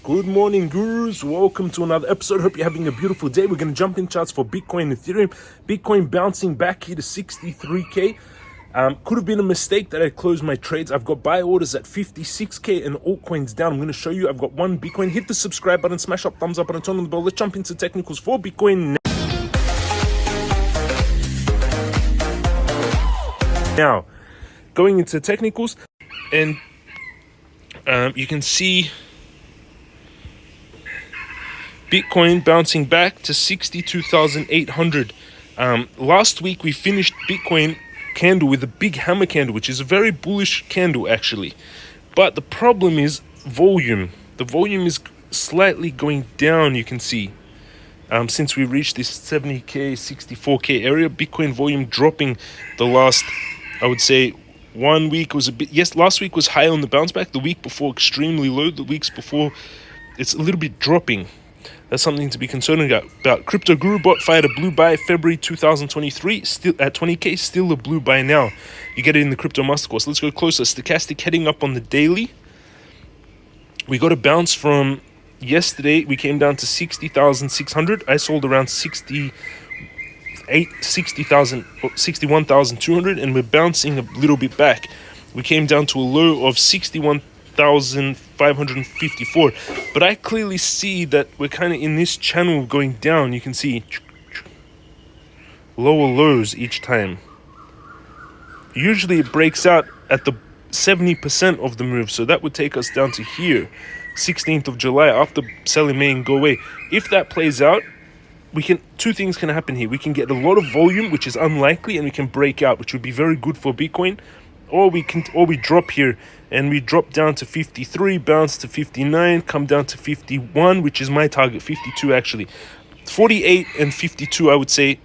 Good morning, gurus. Welcome to another episode. Hope you're having a beautiful day. We're going to jump in charts for Bitcoin and Ethereum. Bitcoin bouncing back here to 63K. Could have been a mistake that I closed my trades. I've got buy orders at 56K and altcoins down. I'm going to show you. I've got one Bitcoin. Hit the subscribe button, smash up, thumbs up, and turn on the bell. Let's jump into technicals for Bitcoin now. Going into technicals, and you can see Bitcoin bouncing back to 62,800. Last week we finished Bitcoin candle with a big hammer candle, which is a very bullish candle actually. But the problem is volume. The volume is slightly going down, you can see. Since we reached this 70K, 64K area, Bitcoin volume dropping the last, I would say, 1 week was a bit, yes, last week was high on the bounce back. The week before extremely low. The weeks before it's a little bit dropping. That's something to be concerned about. Crypto Guru Bot fired a blue buy February 2023, still at 20K, still a blue buy now. You get it in the Crypto Mastercourse. Let's go closer. Stochastic heading up on the daily. We got a bounce from yesterday. We came down to 60,600. I sold around 61,200, and we're bouncing a little bit back. We came down to a low of 61,554, but I clearly see that we're kind of in this channel going down. You can see lower lows each time. Usually it breaks out at the 70% of the move, so that would take us down to here, 16th of July, after selling May and go away. If that plays out, two things can happen here. We can get a lot of volume, which is unlikely, and we can break out, which would be very good for Bitcoin. Or we drop here and we drop down to 53, bounce to 59, come down to 51, which is my target, 52 actually. 48 and 52, I would say,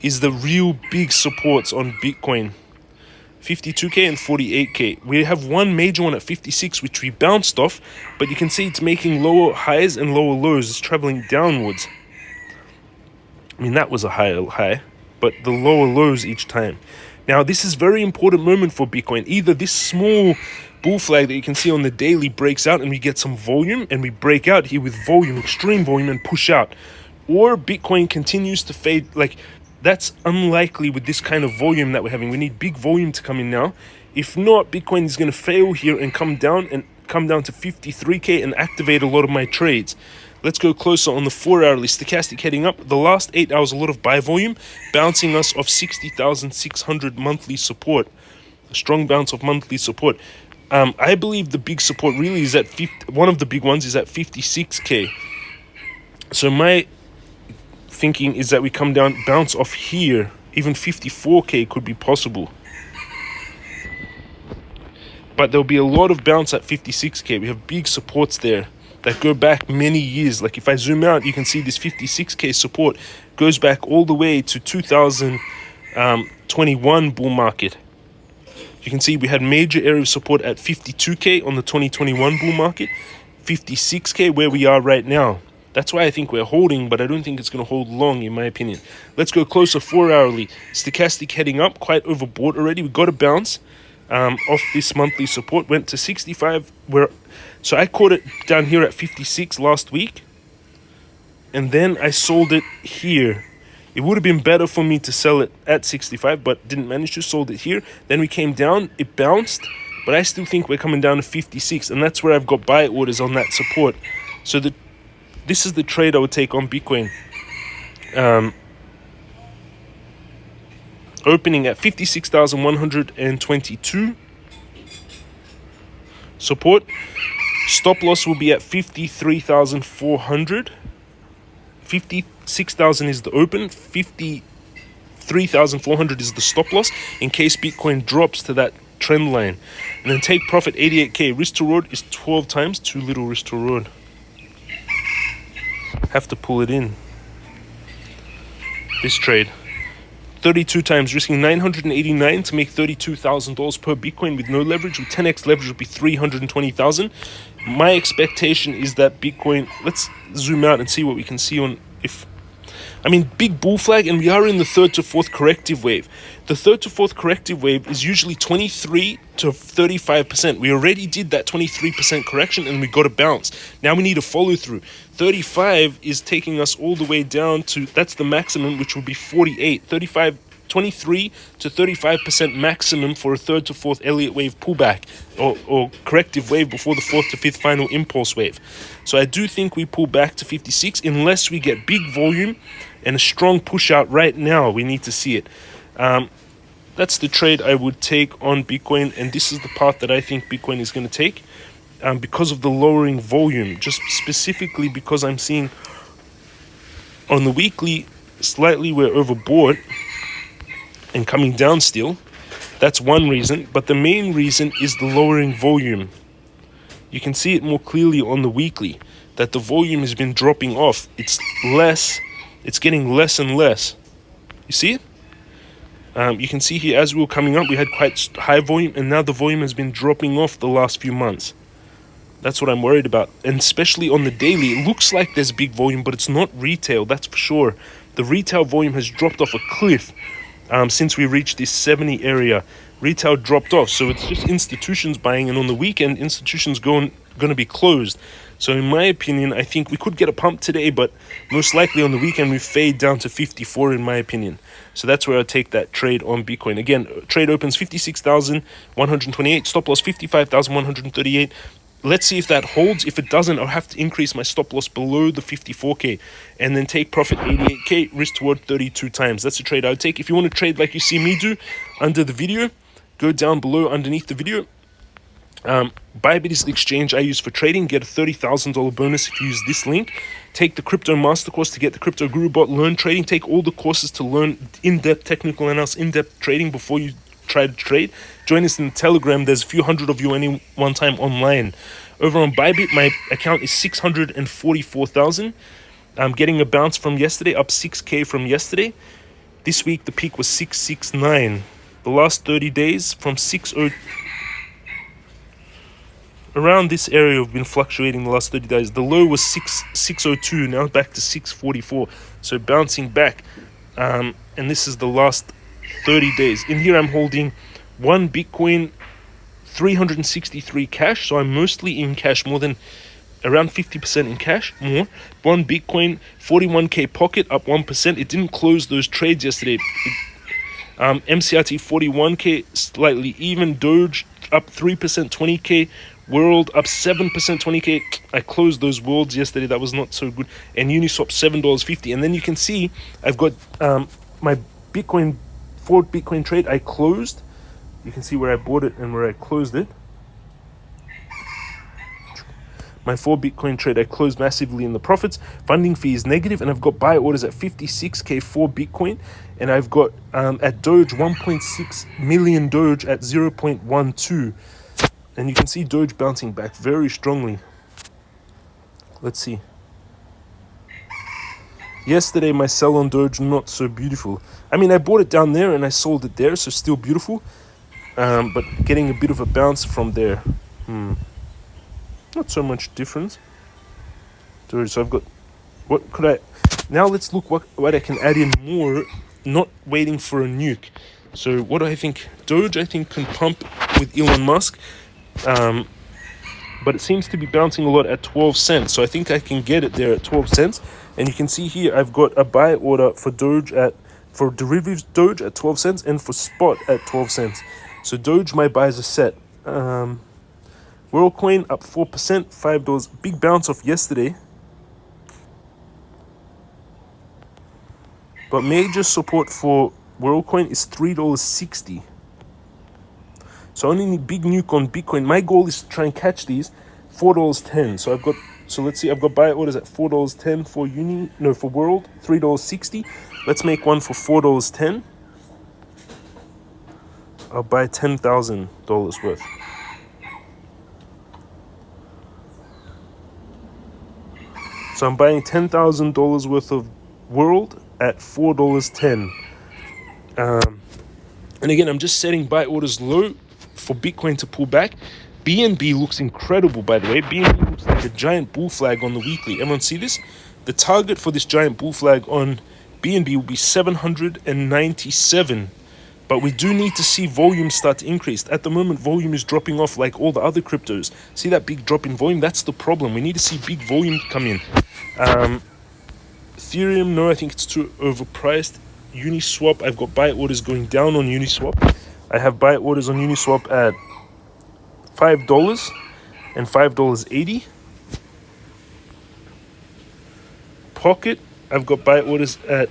is the real big supports on Bitcoin. 52K and 48K. We have one major one at 56, which we bounced off, but you can see it's making lower highs and lower lows. It's traveling downwards. I mean, that was a high, but the lower lows each time. Now, this is a very important moment for Bitcoin. Either this small bull flag that you can see on the daily breaks out and we get some volume, and we break out here with volume, extreme volume, and push out. Or Bitcoin continues to fade. Like, that's unlikely with this kind of volume that we're having. We need big volume to come in now. If not, Bitcoin is going to fail here and come down to 53K and activate a lot of my trades. Let's go closer on the 4-hourly. Stochastic heading up. The last 8 hours, a lot of buy volume, bouncing us off 60,600 monthly support. A strong bounce of monthly support. I believe the big support really is at one of the big ones is at 56K. So my thinking is that we come down, bounce off here. Even 54K could be possible. But there'll be a lot of bounce at 56K. We have big supports there that go back many years. Like if I zoom out, you can see this 56K support goes back all the way to 2021 bull market. You can see we had major area of support at 52K on the 2021 bull market, 56K where we are right now. That's why I think we're holding, but I don't think it's going to hold long in my opinion. Let's go closer, 4-hourly. Stochastic heading up, quite overbought already. We got a bounce off this monthly support, went to 65. So I caught it down here at 56 last week, and then I sold it here. It would have been better for me to sell it at 65, but didn't manage to. Sold it here. Then we came down, it bounced, but I still think we're coming down to 56, and that's where I've got buy orders on that support. So this is the trade I would take on Bitcoin. Opening at 56,122 support. Stop loss will be at 53,400. 56,000 is the open. 53,400 is the stop loss in case Bitcoin drops to that trend line. And then take profit 88K. Risk to reward is 12 times. Too little risk to reward. Have to pull it in. This trade. 32 times, risking 989 to make $32,000 per Bitcoin with no leverage. With 10x leverage would be 320,000. My expectation is that Bitcoin, let's zoom out and see what we can see on if I mean, big bull flag, and we are in the third to fourth corrective wave. The third to fourth corrective wave is usually 23 to 35%. We already did that 23% correction and we got a bounce. Now we need a follow through. 35 is taking us all the way down to, that's the maximum, which would be 48. 23 to 35% maximum for a third to fourth Elliott wave pullback or corrective wave before the fourth to fifth final impulse wave. So I do think we pull back to 56 unless we get big volume and a strong push out right now. We need to see it. That's the trade I would take on Bitcoin, and this is the path that I think Bitcoin is going to take because of the lowering volume, just specifically because I'm seeing on the weekly slightly we're overbought and coming down still. That's one reason, but the main reason is the lowering volume. You can see it more clearly on the weekly that the volume has been dropping off. It's less, it's getting less and less. You see it? You can see here as we were coming up, we had quite high volume, and now the volume has been dropping off the last few months. That's what I'm worried about, and especially on the daily, it looks like there's big volume, but it's not retail, that's for sure. The retail volume has dropped off a cliff since we reached this 70 area. Retail dropped off, so it's just institutions buying, and on the weekend, institutions going to be closed. So in my opinion, I think we could get a pump today, but most likely on the weekend we fade down to 54 in my opinion. So that's where I'll take that trade on Bitcoin. Again, trade opens 56,128, stop loss 55,138. Let's see if that holds. If it doesn't, I'll have to increase my stop loss below the 54k and then take profit 88k, risk toward 32 times. That's a trade I would take. If you want to trade like you see me do under the video, go down below underneath the video. Bybit is the exchange I use for trading. Get a $30,000 bonus if you use this link. Take the crypto master course to get the crypto guru bot, learn trading. Take all the courses to learn in-depth technical analysis, in-depth trading before you try to trade. Join us in the Telegram. There's a few hundred of you any one time online. Over on Bybit, my account is 644,000. I'm getting a bounce from yesterday, up 6k from yesterday. This week the peak was 669. The last 30 days from 60 around this area have been fluctuating the last 30 days. The low was 602, now back to 644. So bouncing back. And this is the last 30 days. In here I'm holding 1 Bitcoin, 363 cash. So I'm mostly in cash, more than around 50% in cash, more. 1 Bitcoin, 41k pocket, up 1%. It didn't close those trades yesterday. MCRT 41k, slightly even. Doge up 3%, 20k. World up 7%, 20k. I closed those worlds yesterday. That was not so good. And Uniswap $7.50. And then you can see I've got my Bitcoin, forward Bitcoin trade I closed. You can see where I bought it and where I closed it. My 4 Bitcoin trade I closed massively in the profits. Funding fee is negative, and I've got buy orders at 56k for Bitcoin, and I've got at Doge 1.6 million Doge at 0.12. And you can see Doge bouncing back very strongly. Let's see. Yesterday, my sell on Doge, not so beautiful. I mean, I bought it down there and I sold it there, so still beautiful. But getting a bit of a bounce from there. Not so much difference. Doge, so I've got... What could I... Now let's look what I can add in more, not waiting for a nuke. So what do I think? Doge, I think, can pump with Elon Musk. But it seems to be bouncing a lot at 12 cents. So I think I can get it there at 12 cents. And you can see here, I've got a buy order for Doge for derivatives Doge at 12 cents and for spot at 12 cents. So Doge, my buys are set. WorldCoin up 4%, $5. Big bounce off yesterday. But major support for WorldCoin is $3.60. So I only need big nuke on Bitcoin. My goal is to try and catch these $4.10. So let's see, I've got buy orders at $4.10 for World, $3.60. Let's make one for $4.10. I'll buy $10,000 worth. So I'm buying $10,000 worth of World at $4.10. And again, I'm just setting buy orders low for Bitcoin to pull back. BNB looks incredible, by the way. BNB looks like a giant bull flag on the weekly. Everyone see this? The target for this giant bull flag on BNB will be 797. But we do need to see volume start to increase. At the moment, volume is dropping off like all the other cryptos. See that big drop in volume? That's the problem. We need to see big volume come in. Ethereum, no, I think it's too overpriced. Uniswap, I've got buy orders going down on Uniswap. I have buy orders on Uniswap at $5 and $5.80. Pokt, I've got buy orders at...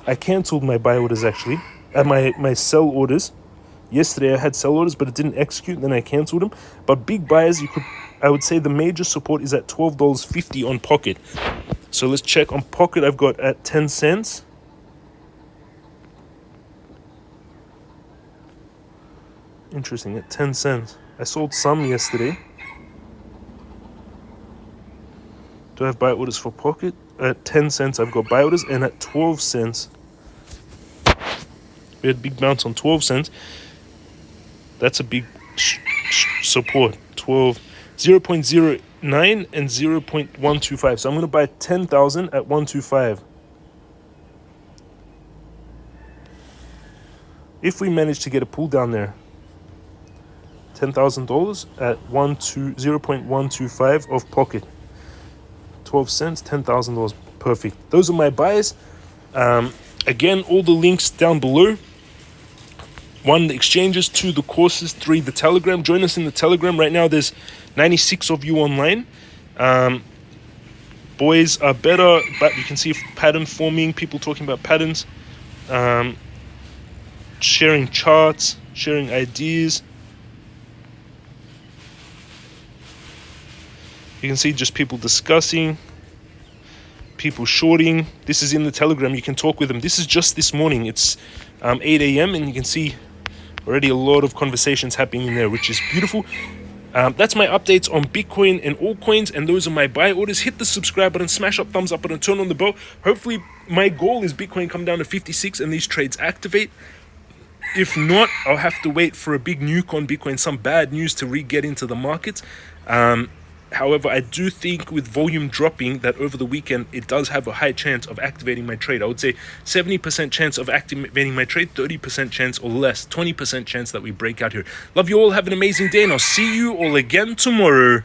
I cancelled my buy orders actually. My sell orders. Yesterday I had sell orders, but it didn't execute, then I cancelled them. But big buyers, I would say the major support is at $12.50 on Pokt. So let's check on Pokt. I've got at 10 cents. Interesting, at 10 cents. I sold some yesterday. Do I have buy orders for Pokt? At 10 cents I've got buy orders, and at 12 cents we had big bounce on 12 cents. That's a big support. 0.09 and 0.125. So I'm going to buy 10,000 at 125. If we manage to get a pull down there, $10,000 at 0.125 of Pokt. 12 cents, $10,000. Perfect. Those are my buys. Again, all the links down below. 1, the exchanges. 2, the courses. 3, the Telegram. Join us in the Telegram. Right now, there's 96 of you online. Boys are better, but you can see pattern forming, people talking about patterns, sharing charts, sharing ideas. You can see just people discussing, people shorting. This is in the Telegram. You can talk with them. This is just this morning. It's 8 a.m. and you can see already a lot of conversations happening in there, which is beautiful. That's my updates on Bitcoin and altcoins, and those are my buy orders. Hit the subscribe button, smash up, thumbs up button, turn on the bell. Hopefully, my goal is Bitcoin come down to 56 and these trades activate. If not, I'll have to wait for a big nuke on Bitcoin, some bad news to re-get into the markets. However, I do think with volume dropping that over the weekend, it does have a high chance of activating my trade. I would say 70% chance of activating my trade, 30% chance or less, 20% chance that we break out here. Love you all. Have an amazing day, and I'll see you all again tomorrow.